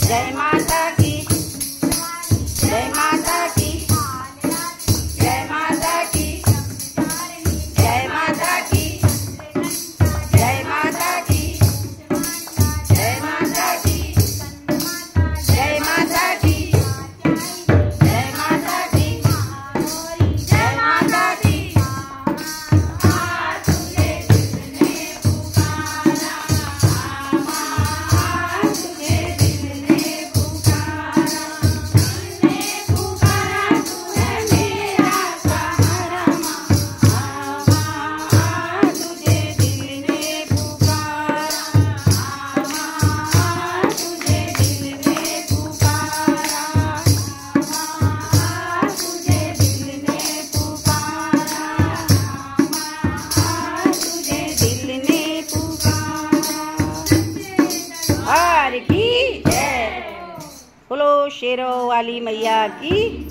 जय माता की, जय माता की, जय माता की, जय माता की, जय माता की, जय माता की, जय माता की, जय माता की, जय माता की। आज तुझे दिल ने पुकारा, आज तुझे दिल ने पुकारा, तू है मेरा सहारा। आज तुझे दिल ने पुकारा, आज तुझे दिल ने पुकारा, आज तुझे दिल ने पुकारा, आज तुझे दिल ने पुकारा। हर की जय। बोलो शेरों वाली मैया की।